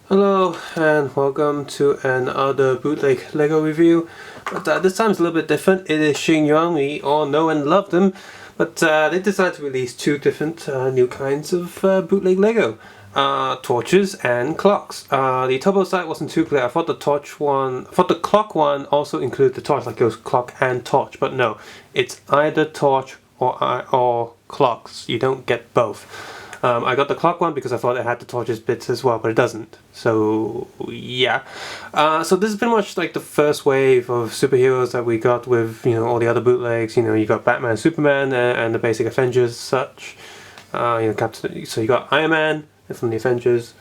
Hello and welcome to another bootleg Lego review, but this time it's a little bit different. It is Sheng Yuan. We all know and love them, but they decided to release two different new kinds of bootleg Lego. Torches and clocks. The turbo side wasn't too clear. I thought the clock one also included the torch, like it was clock and torch, but no, it's either torch or clocks. You don't get both. I got the clock one because I thought it had the torches bits as well, but it doesn't. So yeah. So this is pretty much like the first wave of superheroes that we got with all the other bootlegs. You got Batman, Superman, and the basic Avengers, such. Captain. So you got Iron Man from the Avengers,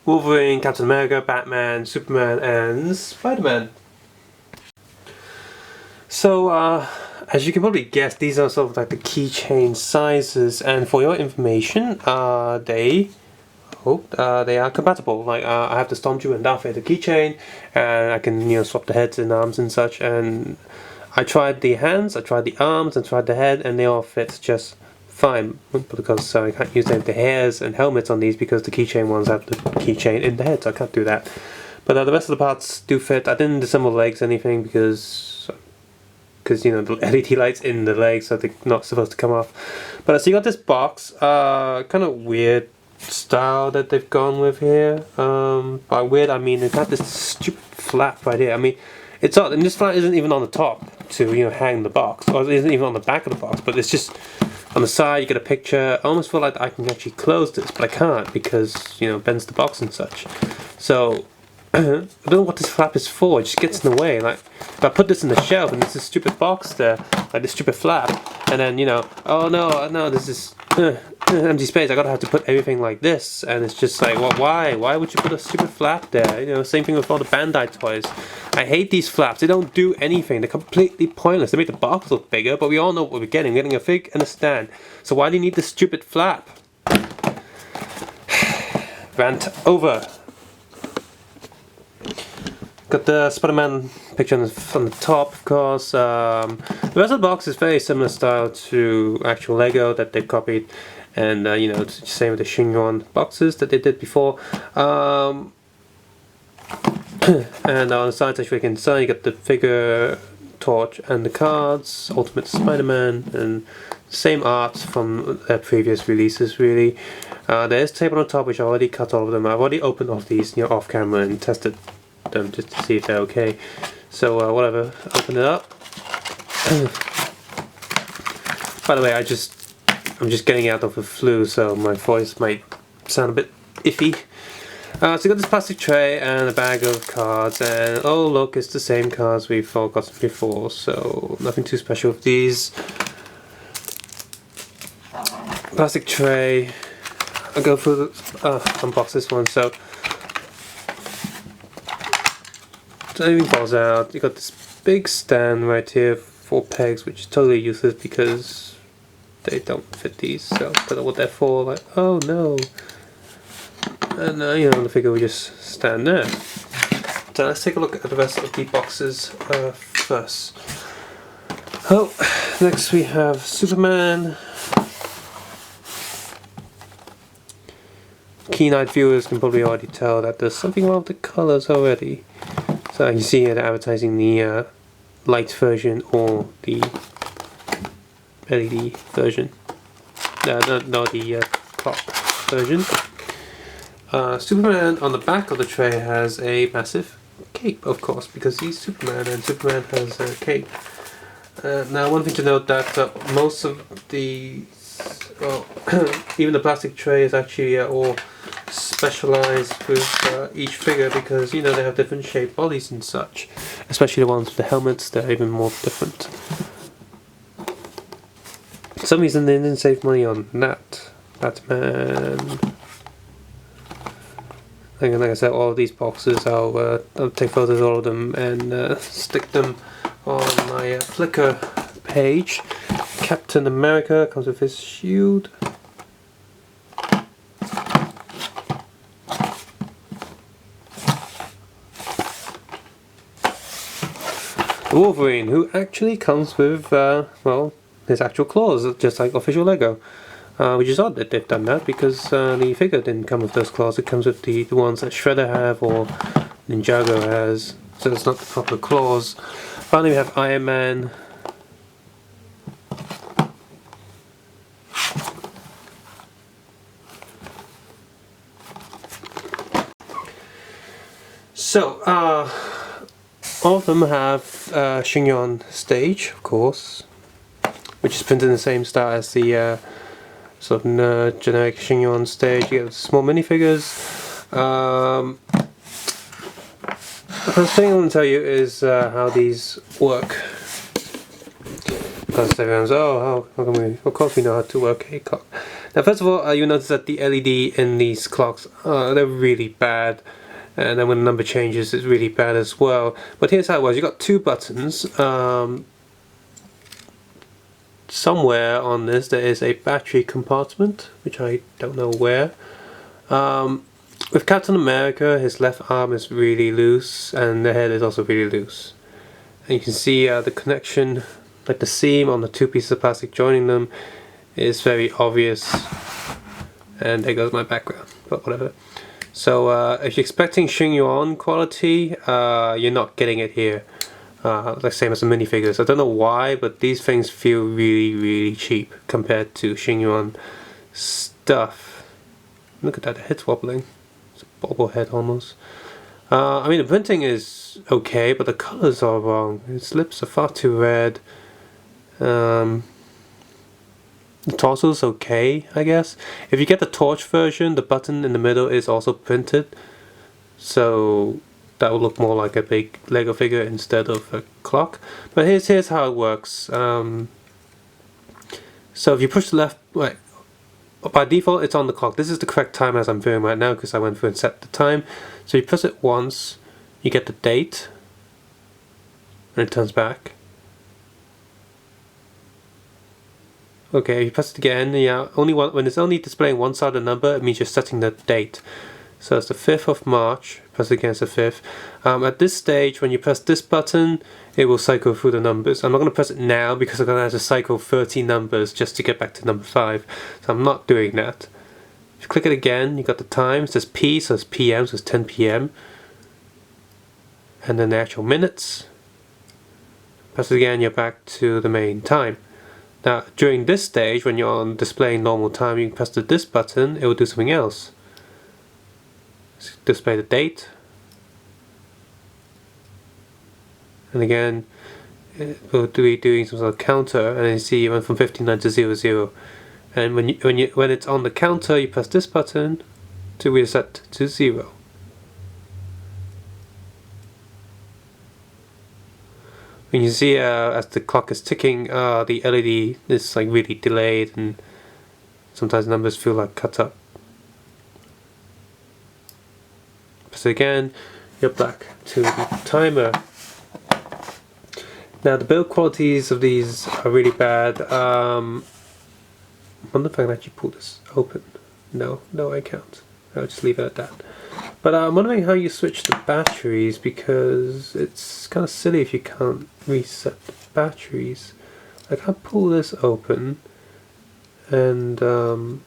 Wolverine, Captain America, Batman, Superman, and Spider-Man. So as you can probably guess, these are sort of like the keychain sizes, and for your information, they are compatible. Like I have the Stormtrooper and Darth Vader keychain, and I can swap the heads and arms and such. And I tried the hands, I tried the arms, and tried the head, and they all fit just fine. Because I can't use the hairs and helmets on these because the keychain ones have the keychain in the head, so I can't do that. But the rest of the parts do fit. I didn't disassemble the legs or anything because the LED lights in the legs, so they're not supposed to come off. But so you got this box, kind of weird style that they've gone with here. By weird I mean they've got this stupid flap right here. I mean, it's odd, and this flap isn't even on the top to hang the box, or it isn't even on the back of the box, but it's just on the side. You get a picture. I almost feel like I can actually close this, but I can't because it bends the box and such. So I don't know what this flap is for. It just gets in the way. Like if I put this in the shelf and there's this stupid box there, like this stupid flap, and then oh no, this is empty space. I gotta have to put everything like this, and it's just like, well, why would you put a stupid flap there? Same thing with all the Bandai toys. I hate these flaps. They don't do anything. They're completely pointless. They make the box look bigger, but we all know what we're getting. We're getting a fig and a stand. So why do you need this stupid flap? Rant over. Got the Spider-Man picture on the top, of course. The rest of the box is very similar style to actual Lego that they copied, and it's the same with the Sheng Yuan boxes that they did before. And on the sides, as you can see, you got the figure, torch, and the cards, Ultimate Spider-Man, and same art from their previous releases, really. There is tape on the top, which I already cut all of them. I've already opened all of these off camera and tested them just to see if they're okay. So whatever, open it up. By the way, I'm just getting out of the flu, so my voice might sound a bit iffy. So you got this plastic tray and a bag of cards, and oh look, it's the same cards we've all gotten before, so nothing too special with these. Plastic tray. I'll go through the unbox this one. So everything falls out. You got this big stand right here, 4 pegs, which is totally useless because they don't fit these, so I don't know what they're for. Like, oh no. And the figure will just stand there. So let's take a look at the rest of the boxes first. Oh, next we have Superman. Keen-eyed viewers can probably already tell that there's something wrong with the colours already. So you see here they're advertising the light version or the LED version. No, the clock version. Superman on the back of the tray has a massive cape, of course, because he's Superman and Superman has a cape. Now, one thing to note that most of the, even the plastic tray is actually all specialized with each figure because they have different shaped bodies and such. Especially the ones with the helmets, they're even more different. For some reason they didn't save money on that. Batman. Like I said, all of these boxes, I'll take photos of all of them and stick them on my Flickr page. Captain America comes with his shield. Wolverine, who actually comes with, his actual claws, just like official Lego. which is odd that they've done that, because the figure didn't come with those claws. It comes with the ones that Shredder have or Ninjago has, so it's not the proper claws. Finally we have Iron Man. So, all of them have Sheng Yuan stage, of course, which is printed in the same style as the sort of generic Sheng Yuan stage. You get small minifigures. The first thing I want to tell you is how these work. Because everyone's, oh, how can we? Of course we know how to work a clock. Now, first of all, you notice that the LED in these clocks, they're really bad. And then when the number changes, it's really bad as well. But here's how it works. You've got two buttons. Somewhere on this there is a battery compartment, which I don't know where. With Captain America, his left arm is really loose, and the head is also really loose. And you can see the connection, like the seam on the two pieces of plastic joining them, is very obvious. And there goes my background, but whatever. So if you're expecting Sheng Yuan quality, you're not getting it here. Like same as the minifigures. I don't know why, but these things feel really cheap compared to Sheng Yuan stuff. Look at that, the head's wobbling. It's a bobblehead almost. I mean, the printing is okay, but the colors are wrong. His lips are far too red. The torso's okay, I guess. If you get the Torch version, the button in the middle is also printed, so that will look more like a big Lego figure instead of a clock. But here's how it works. So if you push the left, right, by default it's on the clock. This is the correct time as I'm doing right now because I went through and set the time. So you press it once, you get the date, and it turns back. Okay, if you press it again, yeah, when it's only displaying one side of the number, it means you're setting the date. So it's the 5th of March, press it again, it's the 5th. At this stage, when you press this button, it will cycle through the numbers. I'm not going to press it now because I'm going to have to cycle 30 numbers just to get back to number 5. So I'm not doing that. If you click it again, you got the time, it says P, so it's PM, so it's 10 PM. And then the actual minutes. Press it again, you're back to the main time. Now, during this stage, when you're on displaying normal time, you can press this button, it will do something else. Display the date. And again, it will be doing some sort of counter, and then you see it went from 59 to 00. And when it's on the counter, you press this button to reset to 0. And you see as the clock is ticking, the LED is like really delayed, and sometimes numbers feel like cut up. Press it again, you're back to the timer. Now the build qualities of these are really bad. I wonder if I can actually pull this open. No, I can't. I'll just leave it at that. But I'm wondering how you switch the batteries, because it's kind of silly if you can't reset the batteries. I can't pull this open, and there's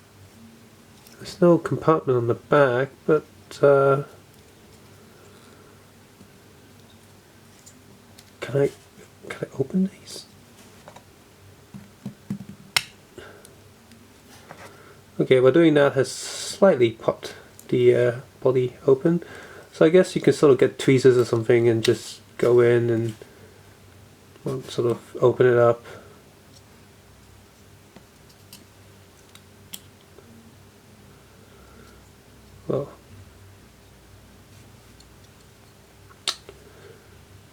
no compartment on the back, but can I open these? Okay, well, doing that has slightly popped the body open, so I guess you can sort of get tweezers or something and just go in and, well, sort of open it up. Well,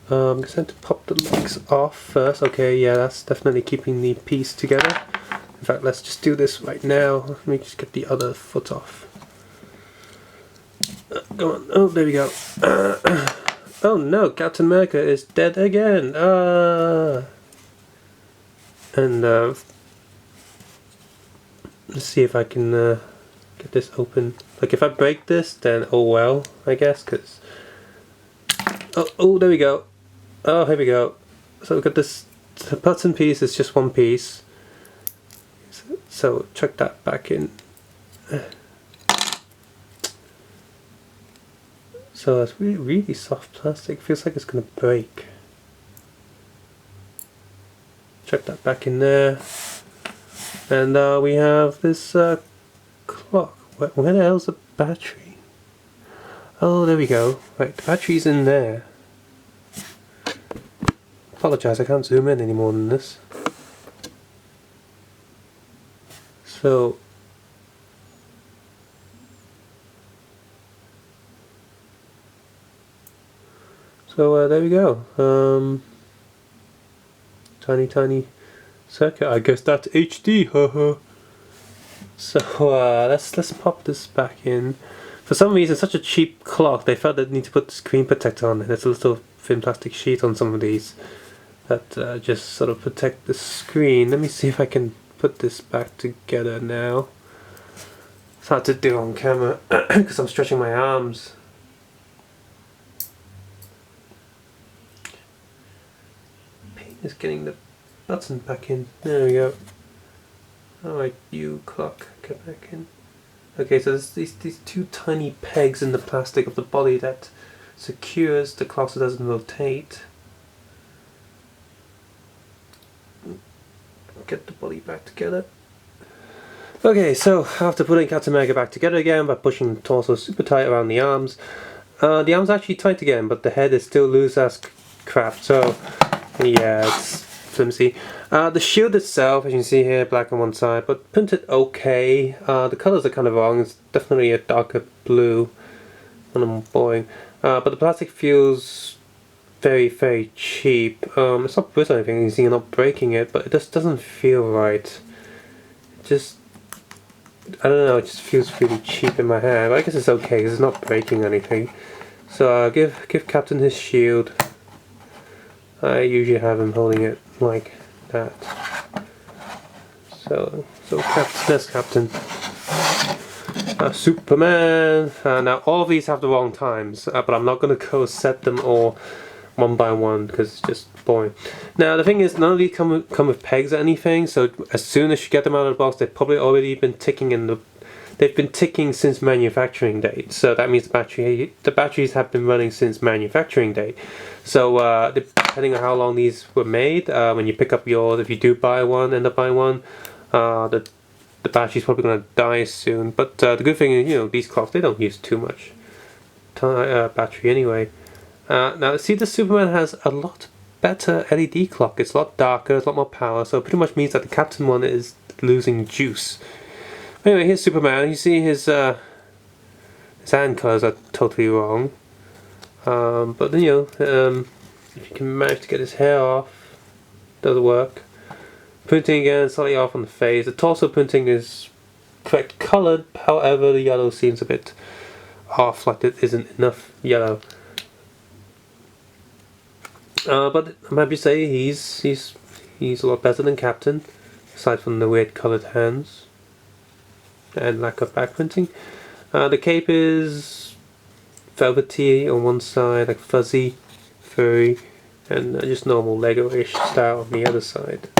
I'm going to pop the legs off first. Okay, yeah, that's definitely keeping the piece together. In fact, let's just do this right now. Let me just get the other foot off. Go on. Oh, there we go. Oh no, Captain America is dead again. And let's see if I can get this open. Like, if I break this, then oh well, I guess, because... Oh, there we go. Oh, here we go. So we've got this button piece, it's just one piece. So chuck that back in. So it's really, really soft plastic. Feels like it's gonna break. Chuck that back in there. And we have this clock. Where the hell's the battery? Oh, there we go. Right, the battery's in there. Apologise, I can't zoom in any more than this. So there we go. Tiny circuit. I guess that's HD. Haha. So let's pop this back in. For some reason, such a cheap clock, they felt they need to put the screen protector on. There's a little thin plastic sheet on some of these that just sort of protect the screen. Let me see if I can put this back together now. It's hard to do on camera because I'm stretching my arms. Pain is getting the button back in. There we go. Alright, you clock, get back in. Okay, so there's these two tiny pegs in the plastic of the body that secures the clock so it doesn't rotate. Get the body back together. Okay, so after putting Captain America back together again by pushing the torso super tight around the arms are actually tight again, but the head is still loose as crap, so yeah, it's flimsy. The shield itself, as you can see here, black on one side, but printed okay. The colours are kind of wrong. It's definitely a darker blue, and more boring. But the plastic feels very cheap. It's not brittle or anything. You see, you're not breaking it, but it just doesn't feel right. It just, I don't know. It just feels really cheap in my hand. But I guess it's okay because it's not breaking anything. So give Captain his shield. I usually have him holding it like that. So that's Captain. Superman. Now all of these have the wrong times, but I'm not going to go set them all one by one because it's just boring. Now the thing is, none of these come with pegs or anything. So as soon as you get them out of the box, they've probably already been ticking in the. They've been ticking since manufacturing date, so that means the batteries have been running since manufacturing date. So depending on how long these were made, when you pick up yours, if you do buy one, end up buying one, the battery's probably going to die soon. But the good thing is, you know, these clocks, they don't use too much battery anyway. Now see, the Superman has a lot better LED clock. It's a lot darker, it's a lot more power, so it pretty much means that the Captain one is losing juice. Anyway, here's Superman. You see his hand colours are totally wrong. But then, you know, if you can manage to get his hair off, does work. Printing again, slightly off on the face. The torso printing is correct coloured, however the yellow seems a bit off, like there isn't enough yellow. But I'm happy to say he's a lot better than Captain, aside from the weird coloured hands and lack of back printing. The cape is velvety on one side, like fuzzy, furry, and just normal Lego-ish style on the other side.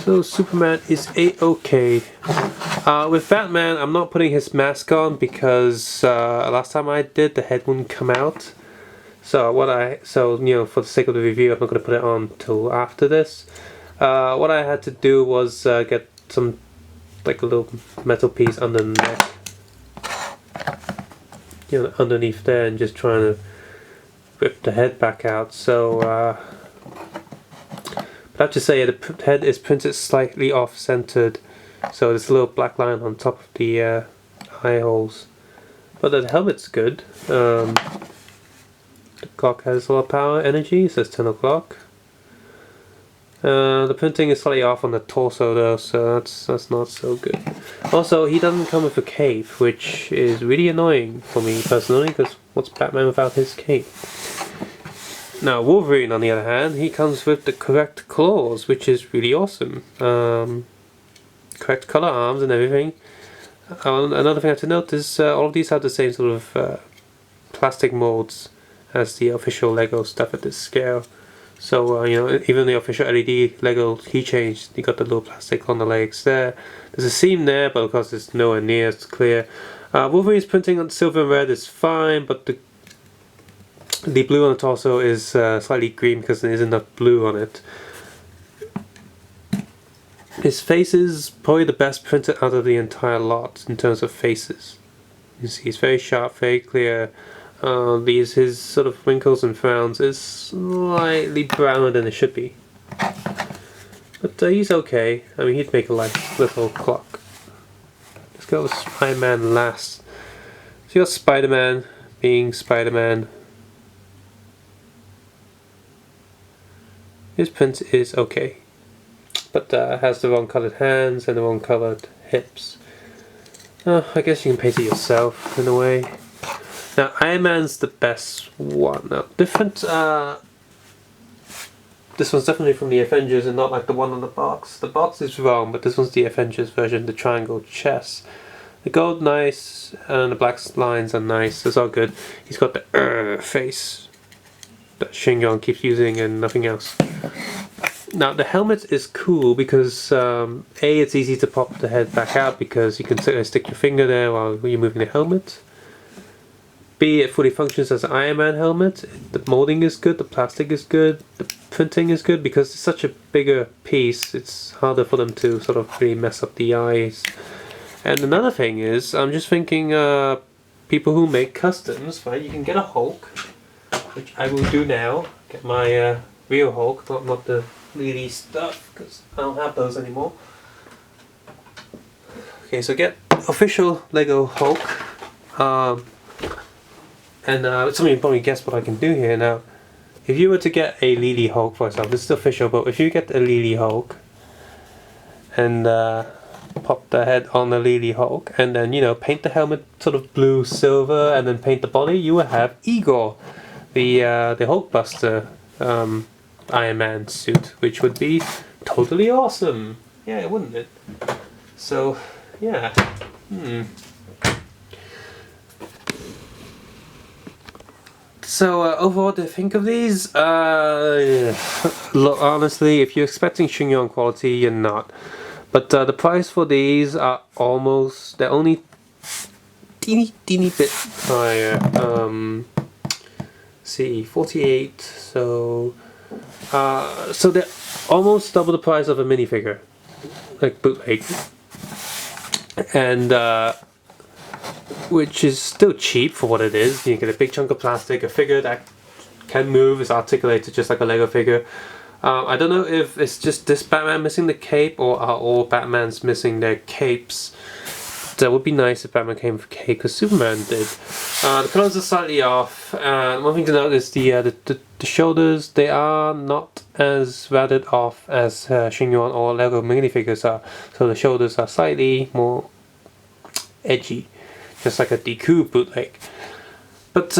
So Superman is a-okay. With Batman, I'm not putting his mask on because last time I did, the head wouldn't come out. So you know, for the sake of the review, I'm not going to put it on till after this. What I had to do was get some, like a little metal piece under the neck, you know, underneath there, and just trying to rip the head back out. So but I have to say, the head is printed slightly off-centered, so there's a little black line on top of the eye holes. But the helmet's good. The clock has a lot of power, energy. It says 10 o'clock. The printing is slightly off on the torso though, so that's not so good. Also, he doesn't come with a cape, which is really annoying for me personally, because what's Batman without his cape? Now Wolverine, on the other hand, he comes with the correct claws, which is really awesome. Correct colour arms and everything. Another thing I have to note is all of these have the same sort of plastic molds as the official Lego stuff at this scale. So you know, even the official LED Lego keychains, you got the little plastic on the legs there. There's a seam there, but of course it's nowhere near as clear. Wolverine's printing on silver and red is fine, but the blue on the torso is slightly green because there isn't enough blue on it. His face is probably the best printed out of the entire lot in terms of faces. You see, it's very sharp, very clear. His sort of wrinkles and frowns is slightly browner than it should be. But he's okay. I mean, he'd make a nice little clock. Let's go with Spider-Man last. So you got Spider-Man being Spider-Man. His print is okay, but has the wrong coloured hands and the wrong coloured hips. I guess you can paint it yourself in a way. Now Iron Man's the best one. Now different. This one's definitely from the Avengers and not like the one on the box. The box is wrong, but this one's the Avengers version, the triangle chest. The gold nice and the black lines are nice. It's all good. He's got the face that Sheng keeps using and nothing else. Now the helmet is cool because A, it's easy to pop the head back out because you can stick your finger there while you're moving the helmet. B, it fully functions as an Iron Man helmet. The molding is good, the plastic is good, the printing is good because it's such a bigger piece. It's harder for them to sort of really mess up the eyes. And another thing is, I'm just thinking, people who make customs, right? You can get a Hulk, which I will do now. Get my real Hulk, not the really stuff, because I don't have those anymore. Okay, so get official Lego Hulk. And some of you probably guessed what I can do here. Now, if you were to get a Lily Hulk, for example, this is official, but if you get a Lily Hulk and pop the head on the Lily Hulk and then, you know, paint the helmet sort of blue, silver, and then paint the body, you will have Igor, the Hulkbuster Iron Man suit, which would be totally awesome. Yeah, wouldn't it? So, yeah. So overall, what do you think of these? Look, honestly, if you're expecting Sheng quality, you're not. But the price for these are almost, they're only teeny bit higher. See, 48. So they're almost double the price of a minifigure, like Bootleg, and which is still cheap for what it is. You get a big chunk of plastic, a figure that can move, is articulated just like a Lego figure. I don't know if it's just this Batman missing the cape or are all Batmans missing their capes. That would be nice if Batman came with a cape, because Superman did. The colours are slightly off. One thing to note is the shoulders. They are not as rounded off as Sheng or Lego minifigures are. So the shoulders are slightly more edgy, just like a Deku Bootleg. But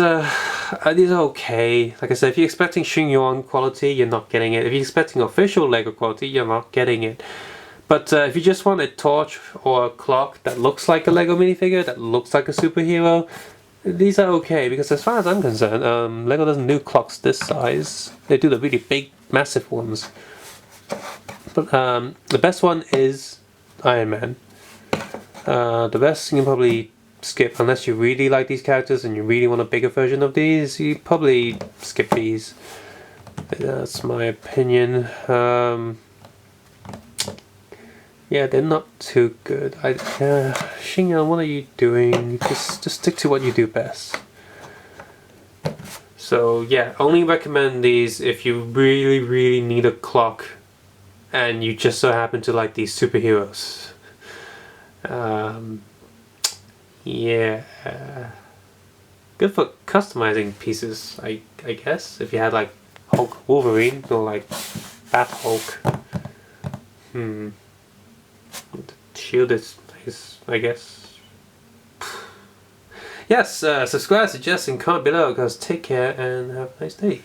these are okay. Like I said, if you're expecting Sheng quality, you're not getting it. If you're expecting official Lego quality, you're not getting it. But if you just want a torch or a clock that looks like a Lego minifigure, that looks like a superhero, these are okay. Because as far as I'm concerned, Lego doesn't do clocks this size. They do the really big, massive ones. But the best one is Iron Man. The rest you can probably skip, unless you really like these characters and you really want a bigger version of these. You probably skip these. That's my opinion. Yeah, they're not too good. Sheng, what are you doing? Just stick to what you do best. So yeah, only recommend these if you really need a clock and you just so happen to like these superheroes. Yeah, good for customizing pieces, I guess. If you had like Hulk Wolverine or like Bat Hulk. The shield is, I guess. Yes, subscribe, suggest, and comment below, guys. Take care and have a nice day.